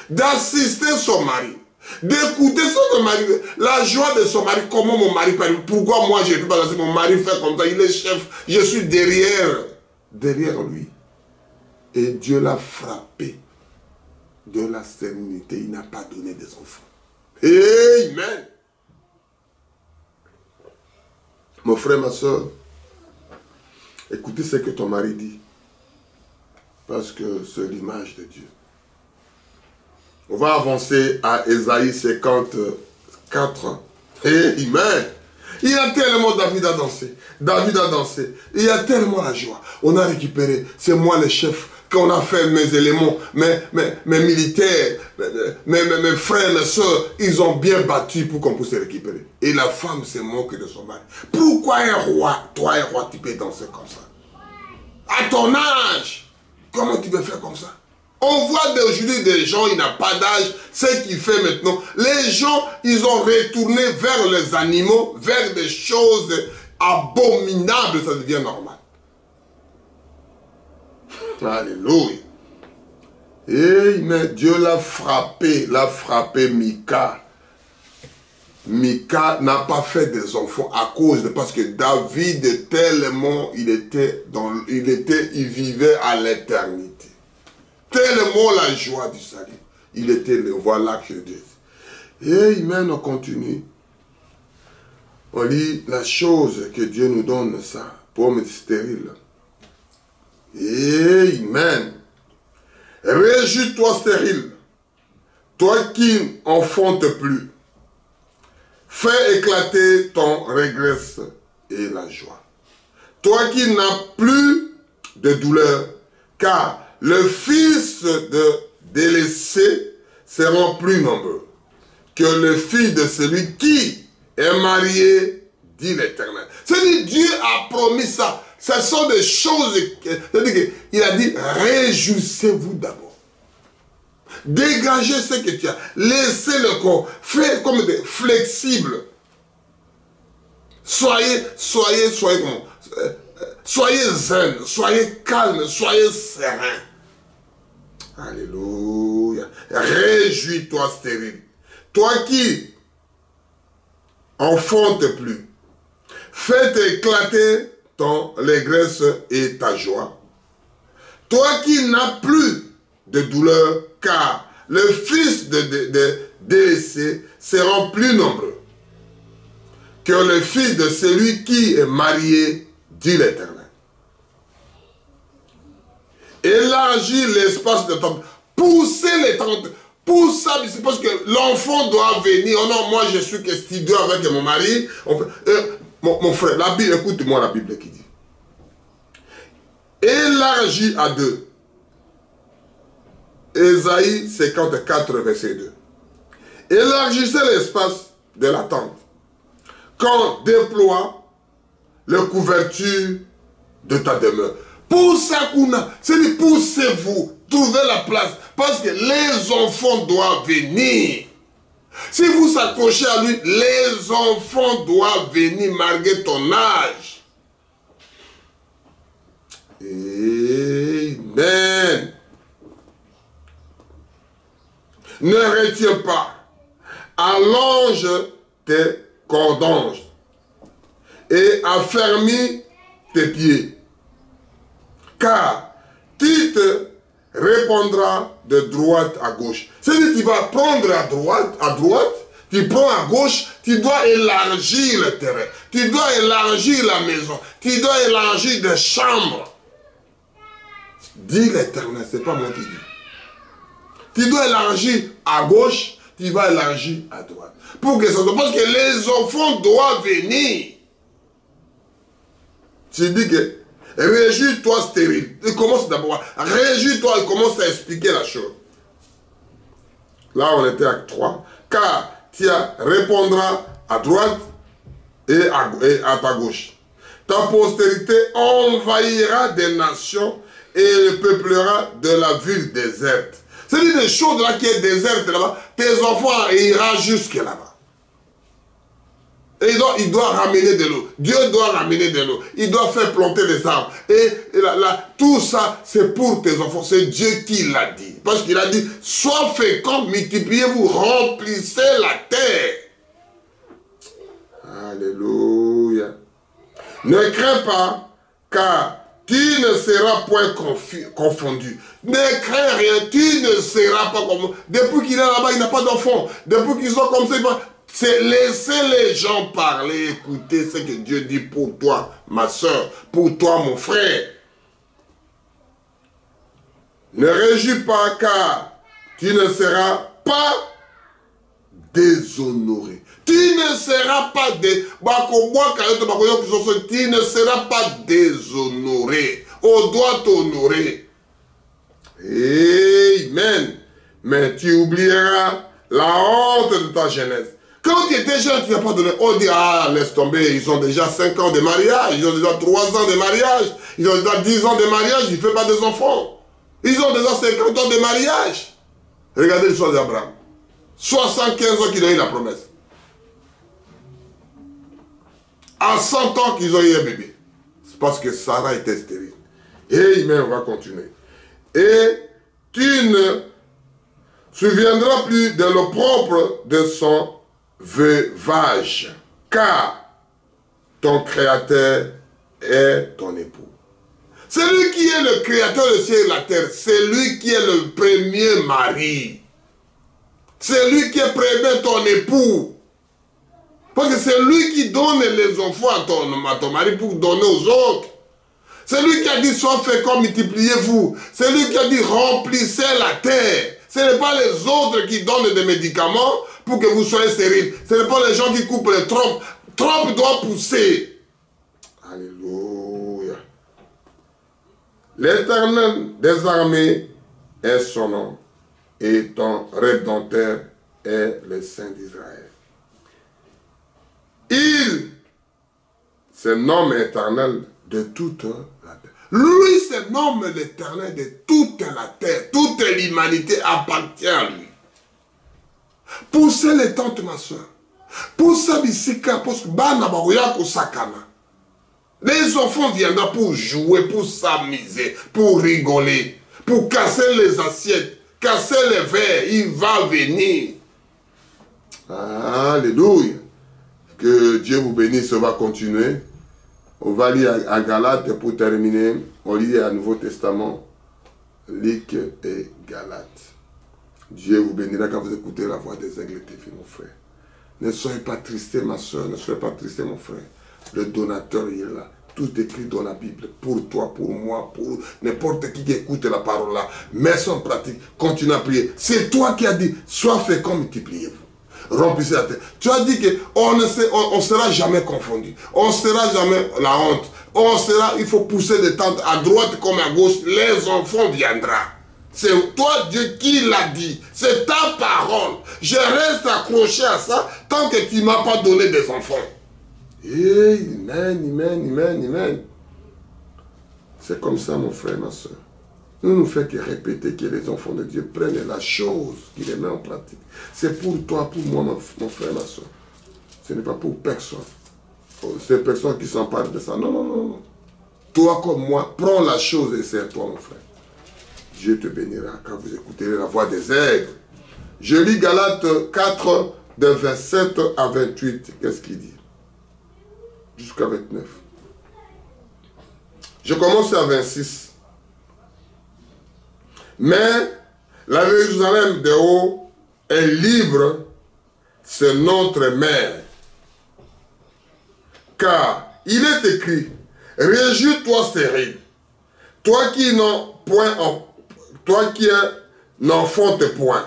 S1: d'assister son mari, d'écouter son mari, la joie de son mari, comment mon mari parle, pourquoi moi je ne peux pas laisser mon mari faire comme ça, il est chef, je suis derrière lui. Et Dieu l'a frappé de la stérilité, il n'a pas donné des enfants. Amen. Mon frère, ma soeur, écoutez ce que ton mari dit. Parce que c'est l'image de Dieu. On va avancer à Ésaïe 54. Amen. Il y a tellement David a dansé. David a dansé. Il y a tellement la joie. On a récupéré. C'est moi le chef. Quand on a fait mes éléments, mes militaires, mes frères, mes soeurs, ils ont bien battu pour qu'on puisse se récupérer. Et la femme se moque de son mari. Pourquoi un roi, toi un roi, tu peux danser comme ça? À ton âge, comment tu peux faire comme ça? On voit d'aujourd'hui des gens, ils n'ont pas d'âge, ce qu'il fait maintenant. Les gens, ils ont retourné vers les animaux, vers des choses abominables, ça devient normal. Alléluia. Et mais Dieu l'a frappé Mika. Mika n'a pas fait des enfants à cause de, parce que David tellement il vivait à l'éternité. Tellement la joie du salut. Il était le voilà que Dieu. Et amen, on continue. On lit la chose que Dieu nous donne ça pour me stérile. Amen. Réjouis-toi stérile, toi qui enfantes plus. Fais éclater ton régresse et la joie. Toi qui n'as plus de douleur, car le fils de délaissé seront plus nombreux que le fils de celui qui est marié, dit l'Éternel. C'est-à-dire Dieu a promis ça. Ce sont des choses, il a dit, réjouissez-vous d'abord. Dégagez ce que tu as. Laissez le corps. Faites comme des flexibles. Soyez zen, soyez calme, soyez serein. Alléluia. Réjouis-toi stérile. Toi qui enfantes plus, faites éclater ton allégresse et ta joie. Toi qui n'as plus de douleur, car le fils de délaissé seront plus nombreux que le fils de celui qui est marié, dit l'Éternel. Élargis l'espace de ton... Poussez les tentes. Pousse ça, c'est parce que l'enfant doit venir. Oh non, moi je suis que studio avec mon mari. Mon frère, la Bible, écoute-moi la Bible qui dit. Élargis à deux. Ésaïe 54, verset 2. Élargissez l'espace de la tente. Quand déploie la couverture de ta demeure. Pour ça qu'on a, c'est poussez-vous, trouvez la place, parce que les enfants doivent venir. Si vous s'accrochez à lui, les enfants doivent venir malgré ton âge. Amen. Ne retiens pas. Allonge tes cordanges et affermis tes pieds. Car tu te répondras de droite à gauche. C'est-à-dire que tu vas prendre à droite, tu prends à gauche, tu dois élargir le terrain, tu dois élargir la maison, tu dois élargir des chambres. Dis l'Éternel, c'est pas moi qui dis. Tu dois élargir à gauche, tu vas élargir à droite. Pour que ça soit, parce que les enfants doivent venir. Tu dis que réjouis-toi stérile. Il commence d'abord. Réjouis-toi, il commence à expliquer la chose. Là, on était à 3. Car tu répondras à droite et à ta gauche. Ta postérité envahira des nations et le peuplera de la ville déserte. C'est-à-dire des choses là qui est déserte là-bas, tes enfants iront jusque là-bas. Et il doit ramener de l'eau. Dieu doit ramener de l'eau. Il doit faire planter des arbres. Et tout ça, c'est pour tes enfants. C'est Dieu qui l'a dit. Parce qu'il a dit, sois fécond, multipliez-vous, remplissez la terre. Alléluia. Ne crains pas, car tu ne seras point confondu. Ne crains rien, tu ne seras pas confondu. Depuis qu'il est là-bas, il n'a pas d'enfant. Depuis qu'ils sont comme ça, c'est laisser les gens parler, écouter ce que Dieu dit pour toi, ma soeur, pour toi, mon frère. Ne réjouis pas, car tu ne seras pas déshonoré. Tu ne seras pas tu ne seras pas déshonoré. On doit t'honorer. Amen. Mais tu oublieras la honte de ta jeunesse. Quand tu étais jeune, tu n'as pas donné. On dit, ah, laisse tomber, ils ont déjà 5 ans de mariage, ils ont déjà 3 ans de mariage, ils ont déjà 10 ans de mariage, ils ne font pas des enfants. Ils ont déjà 50 ans de mariage. Regardez l'histoire d'Abraham. 75 ans qu'il a eu la promesse. À 100 ans qu'ils ont eu un bébé. C'est parce que Sarah était stérile. Et amen, on va continuer. Et tu ne souviendras plus de l'opprobre de son veuvage, car ton créateur est ton époux. C'est lui qui est le créateur du ciel et de la terre. C'est lui qui est le premier mari. C'est lui qui est premier ton époux. Parce que c'est lui qui donne les enfants à ton mari pour donner aux autres. C'est lui qui a dit sois fécond, multipliez-vous. C'est lui qui a dit remplissez la terre. Ce n'est pas les autres qui donnent des médicaments pour que vous soyez stérile. Ce n'est pas les gens qui coupent les trompes. Trompe doit pousser. Alléluia. L'Éternel des armées est son nom et ton Rédempteur est le Saint d'Israël. Il se nomme éternel de toute la terre. Lui se nomme l'éternel de toute la terre. Toute l'humanité appartient à lui. Poussez les tentes, ma soeur. Poussez bisika, parce que bana baroya sakana. Les enfants viendront pour jouer, pour s'amuser, pour rigoler, pour casser les assiettes, casser les verres. Il va venir. Alléluia. Que Dieu vous bénisse, on va continuer. On va lire à Galates pour terminer. On lit à Nouveau Testament, Luc et Galates. Dieu vous bénira quand vous écoutez la voix des aigles TV, mon frère. Ne soyez pas tristés, ma soeur, ne soyez pas tristés, mon frère. Le donateur, il est là. Tout écrit dans la Bible, pour toi, pour moi, pour n'importe qui écoute la parole là. Mets ça en pratique, continue à prier. C'est toi qui as dit, sois fécond, multipliez-vous. Remplissez la terre. Tu as dit qu'on ne sera jamais confondu. On ne sera jamais la honte. Il faut pousser des tentes à droite comme à gauche. Les enfants viendront. C'est toi, Dieu, qui l'a dit. C'est ta parole. Je reste accroché à ça tant que tu ne m'as pas donné des enfants. Amen. C'est comme ça, mon frère, ma soeur. Nous ne faisons que répéter que les enfants de Dieu prennent la chose, qu'ils les mettent en pratique. C'est pour toi, pour moi, mon frère, ma soeur. Ce n'est pas pour personne. C'est personne qui s'empare de ça. Non. Toi comme moi, prends la chose et sers-toi, mon frère. Dieu te bénira quand vous écouterez la voix des aigles. Je lis Galates 4, de 27 à 28. Qu'est-ce qu'il dit? Jusqu'à 29. Je commence à 26. Mais la Jérusalem de haut est libre, c'est notre mère. Car il est écrit, réjouis-toi stérile, toi qui n'enfantes point.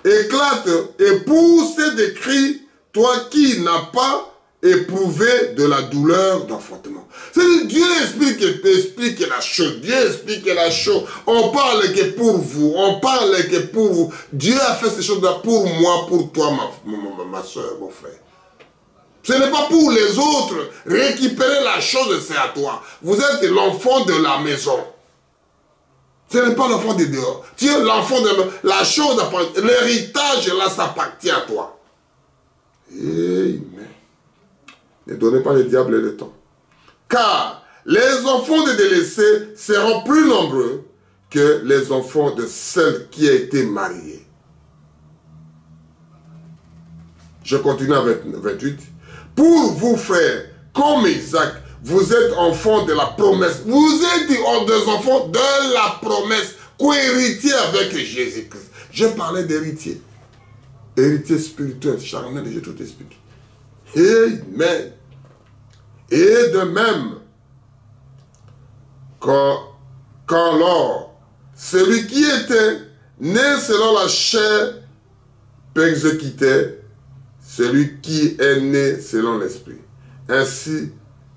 S1: Éclate et pousse des cris, toi qui n'as pas éprouvé de la douleur d'enfantement. C'est Dieu explique la chose. Dieu explique la chose. On parle que pour vous. On parle que pour vous. Dieu a fait ces choses-là pour moi, pour toi, ma soeur, mon frère. Ce n'est pas pour les autres. Récupérer la chose, c'est à toi. Vous êtes l'enfant de la maison. Ce n'est pas l'enfant de dehors. Tu es l'enfant de la chose. L'héritage, là, ça appartient à toi. Amen. Ne donnez pas le diable le temps. Car les enfants de délaissés seront plus nombreux que les enfants de celle qui a été mariée. Je continue avec 28. Pour vous, frères, comme Isaac, vous êtes enfants de la promesse. Vous êtes des enfants de la promesse, co-héritiers avec Jésus-Christ. Je parlais d'héritier. Héritier spirituel, charnel, j'ai tout expliqué. Amen. Et de même, quand lors, celui qui était né selon la chair persécutait celui qui est né selon l'esprit. Ainsi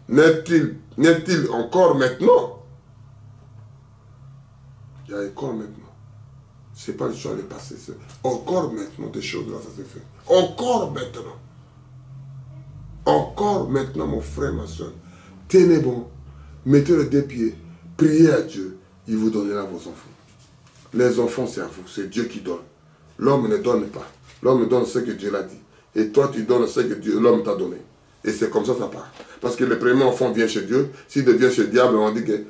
S1: n'est-il encore maintenant? Il y a encore maintenant. Ce n'est pas le choix de passer. Encore maintenant, des choses là, ça se fait. Encore maintenant. Encore maintenant, mon frère, ma soeur. Tenez bon. Mettez le deux pieds. Priez à Dieu. Il vous donnera vos enfants. Les enfants, c'est à vous. C'est Dieu qui donne. L'homme ne donne pas. L'homme donne ce que Dieu l'a dit. Et toi, tu donnes ce que l'homme t'a donné. Et c'est comme ça part. Parce que le premier enfant vient chez Dieu. S'il devient chez le diable, on dit que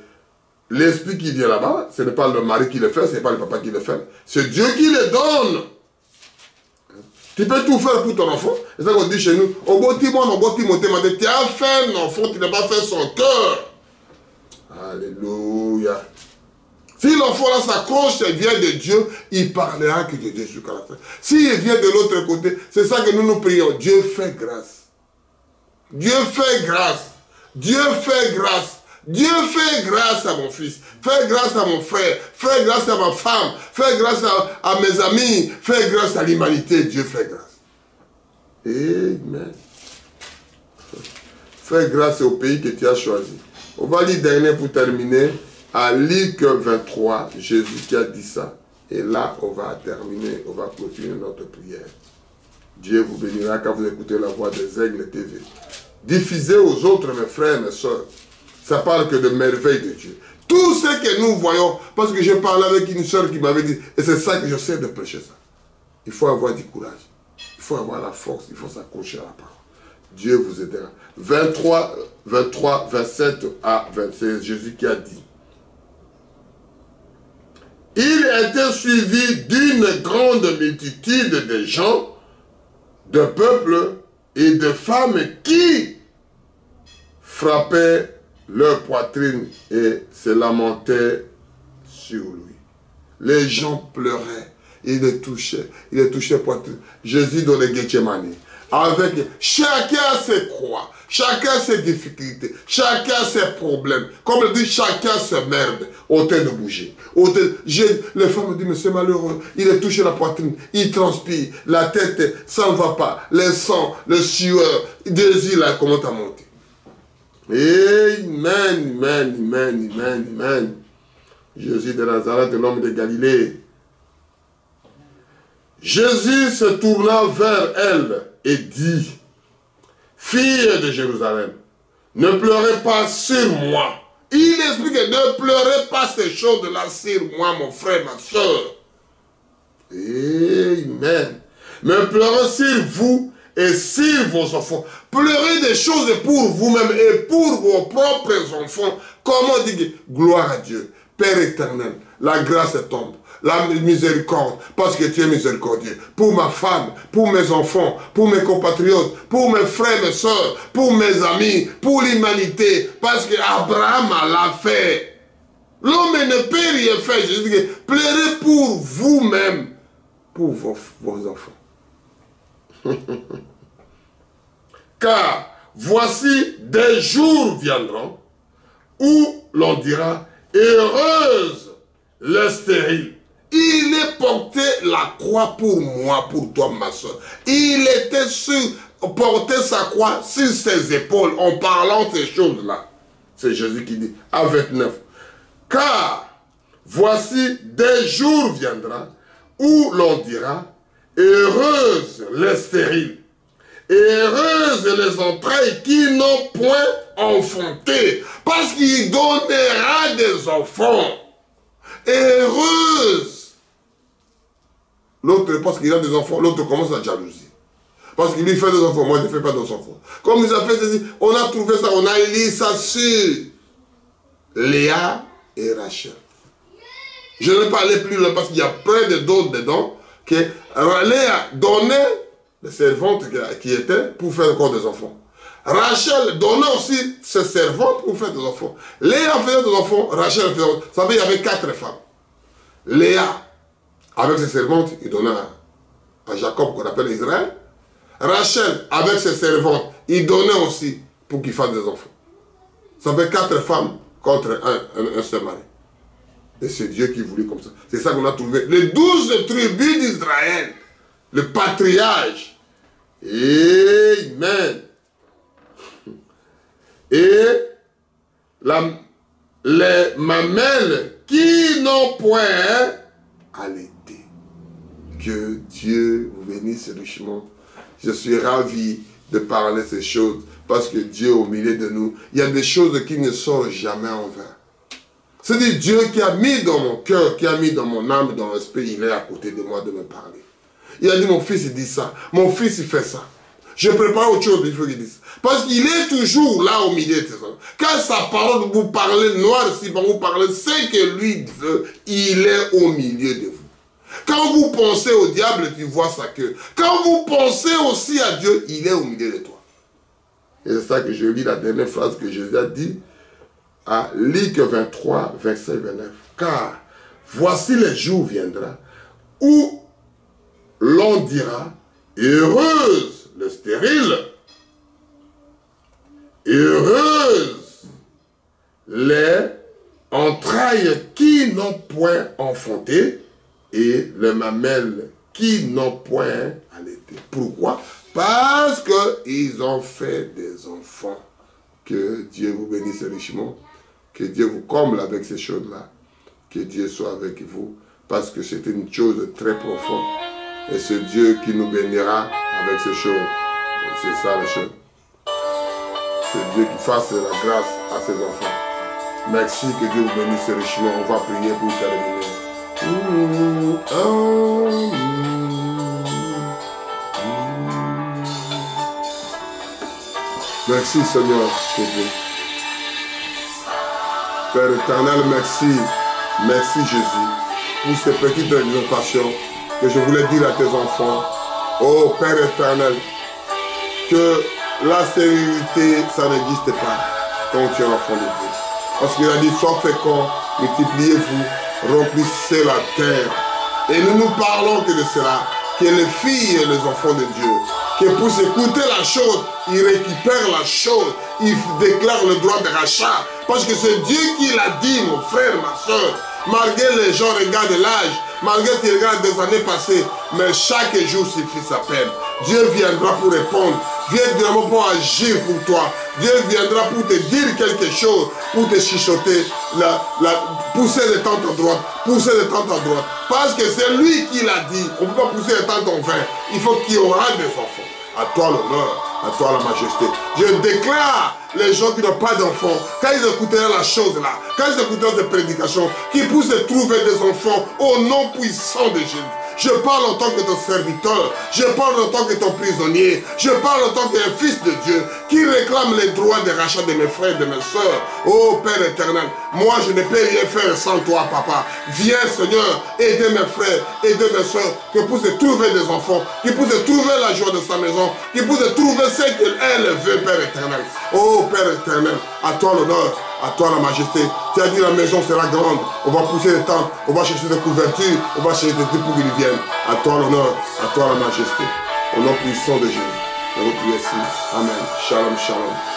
S1: l'esprit qui vient là-bas, ce n'est pas le mari qui le fait, ce n'est pas le papa qui le fait. C'est Dieu qui le donne. Tu peux tout faire pour ton enfant. C'est ça qu'on dit chez nous. Tu as fait un enfant, tu n'as pas fait son cœur. Alléluia. Si l'enfant là s'accroche et vient de Dieu, il parlera que de Dieu jusqu'à la fin. S'il vient de l'autre côté, c'est ça que nous prions. Dieu fait grâce. Dieu fait grâce. Dieu fait grâce. Dieu fait grâce à mon fils. Fais grâce à mon frère. Fais grâce à ma femme. Fais grâce à mes amis. Fais grâce à l'humanité. Dieu fait grâce. Amen. Fais grâce au pays que tu as choisi. On va lire dernier pour terminer. À Luc 23, Jésus qui a dit ça. Et là, on va terminer, on va continuer notre prière. Dieu vous bénira quand vous écoutez la voix des Aigles TV. Diffusez aux autres, mes frères, mes soeurs. Ça parle que de merveilles de Dieu. Tout ce que nous voyons, parce que je parlais avec une soeur qui m'avait dit, et c'est ça que je sais de prêcher ça. Il faut avoir du courage. Il faut avoir la force. Il faut s'accrocher à la parole. Dieu vous aidera. 23, 27 à 26, Jésus qui a dit. Il était suivi d'une grande multitude de gens, de peuples et de femmes qui frappaient leur poitrine et se lamentaient sur lui. Les gens pleuraient, ils le touchaient poitrine. Jésus dans le Gethsemane. Avec chacun ses croix, chacun ses difficultés, chacun ses problèmes. Comme il dit, chacun se merde au temps de bouger. Les femmes me disent, mais c'est malheureux. Il est touché la poitrine, il transpire, la tête, ça ne va pas. Le sang, le sueur, le désir là commence à monter. Amen, amen, amen, amen, amen. Jésus de Nazareth, l'homme de Galilée. Jésus se tourna vers elle et dit, « Fille de Jérusalem, ne pleurez pas sur moi. » Il explique, ne pleurez pas ces choses-là sur moi, mon frère, ma soeur. Amen. Mais pleurez sur vous et sur vos enfants. Pleurez des choses pour vous-même et pour vos propres enfants. Comment dire? Gloire à Dieu. Père éternel, la grâce tombe. La miséricorde, parce que tu es miséricordieux. Pour ma femme, pour mes enfants, pour mes compatriotes, pour mes frères, mes soeurs, pour mes amis, pour l'humanité, parce qu'Abraham l'a fait. L'homme ne peut rien faire. Je dis que pleurez pour vous-même, pour vos enfants. Car voici des jours viendront où l'on dira heureuse les stériles. Il est porté la croix pour moi, pour toi, ma soeur. Il était porté sa croix sur ses épaules en parlant ces choses-là. C'est Jésus qui dit, à 29. Car voici des jours viendra où l'on dira, heureuses les stériles, et heureuses les entrailles qui n'ont point enfanté, parce qu'il donnera des enfants. Heureuse. L'autre, parce qu'il a des enfants, l'autre commence à jalousie. Parce qu'il lui fait des enfants, moi je ne fais pas d'enfants. Comme il a fait ceci, on a trouvé ça, on a lu ça sur Léa et Rachel. Je ne vais pas aller plus loin parce qu'il y a plein d'autres dedans que Léa donnait les servantes qui étaient pour faire encore des enfants. Rachel donnait aussi ses servantes pour faire des enfants. Léa faisait des enfants, Rachel faisait des enfants. Vous savez, il y avait 4 femmes. Léa, avec ses servantes, il donnait à Jacob, qu'on appelle Israël. Rachel, avec ses servantes, il donnait aussi pour qu'il fasse des enfants. Ça fait 4 femmes contre un seul mari. Et c'est Dieu qui voulait comme ça. C'est ça qu'on a trouvé. Les 12 tribus d'Israël, le patriarche. Amen. Et les mamelles qui n'ont point allaité. Que Dieu vous bénisse richement. Je suis ravi de parler ces choses parce que Dieu au milieu de nous, il y a des choses qui ne sortent jamais en vain. C'est-à-dire Dieu qui a mis dans mon cœur, qui a mis dans mon âme, dans l'esprit, il est à côté de moi de me parler. Il a dit, mon fils, il dit ça. Mon fils, il fait ça. Je prépare autre chose, il faut qu'il dise. Parce qu'il est toujours là au milieu de ça. Quand sa parole vous parle noir, si vous parlez ce que lui veut, il est au milieu de vous. Quand vous pensez au diable, tu vois sa queue. Quand vous pensez aussi à Dieu, il est au milieu de toi. Et c'est ça que je lis la dernière phrase que Jésus a dit à Luc 23, 27, 29. Car voici les jours viendra où l'on dira heureuse le stérile, heureuse les entrailles qui n'ont point enfanté et les mamelles qui n'ont point allaité. Pourquoi? Parce qu'ils ont fait des enfants. Que Dieu vous bénisse richement. Que Dieu vous comble avec ces choses-là. Que Dieu soit avec vous. Parce que c'est une chose très profonde. Et c'est Dieu qui nous bénira avec ces choses. C'est ça la chose. C'est Dieu qui fasse la grâce à ses enfants. Merci, que Dieu vous bénisse richement. On va prier pour terminer. Merci Seigneur, Dieu. Père éternel, merci. Merci Jésus pour ces petites exhortations que je voulais dire à tes enfants. Oh Père éternel, que la stérilité, ça n'existe pas quand tu es enfant de Dieu. Parce qu'il a dit, sois fécond, multipliez-vous, remplissez la terre. Et nous parlons que de cela, que les filles et les enfants de Dieu, que pour écouter la chose, ils récupèrent la chose, ils déclarent le droit de rachat. Parce que c'est Dieu qui l'a dit, mon frère, ma soeur. Malgré les gens regardent l'âge, malgré qu'ils regardent des années passées, mais chaque jour suffit sa peine. Dieu viendra pour répondre. Dieu viendra pour agir pour toi. Dieu viendra pour te dire quelque chose. pour te chichoter, pousser les tentes à droite, pousser les tentes à droite. Parce que c'est lui qui l'a dit. On ne peut pas pousser les tentes en vain. Il faut qu'il y aura des enfants. À toi l'honneur, à toi la majesté. Je déclare les gens qui n'ont pas d'enfants, quand ils écouteront la chose là, quand ils écouteront ces prédications, qu'ils puissent trouver des enfants au nom puissant de Jésus. Je parle en tant que ton serviteur, je parle en tant que ton prisonnier, je parle en tant qu'un fils de Dieu qui réclame les droits de rachat de mes frères et de mes soeurs. Oh Père éternel, moi je ne peux rien faire sans toi, papa. Viens Seigneur, aider mes frères, aider mes soeurs, qu'ils puissent trouver des enfants, qu'ils puissent trouver la joie de sa maison, qu'ils puissent trouver ce qu'elle veut, Père éternel. Oh Père éternel, à toi l'honneur, à toi la majesté. Tu as dit la maison sera grande, on va pousser les tentes, on va chercher des couvertures, on va chercher des trucs pour qu'ils viennent. À toi l'honneur, à toi la majesté. Au nom puissant de Jésus. Je vous prie ici. Amen. Shalom, shalom.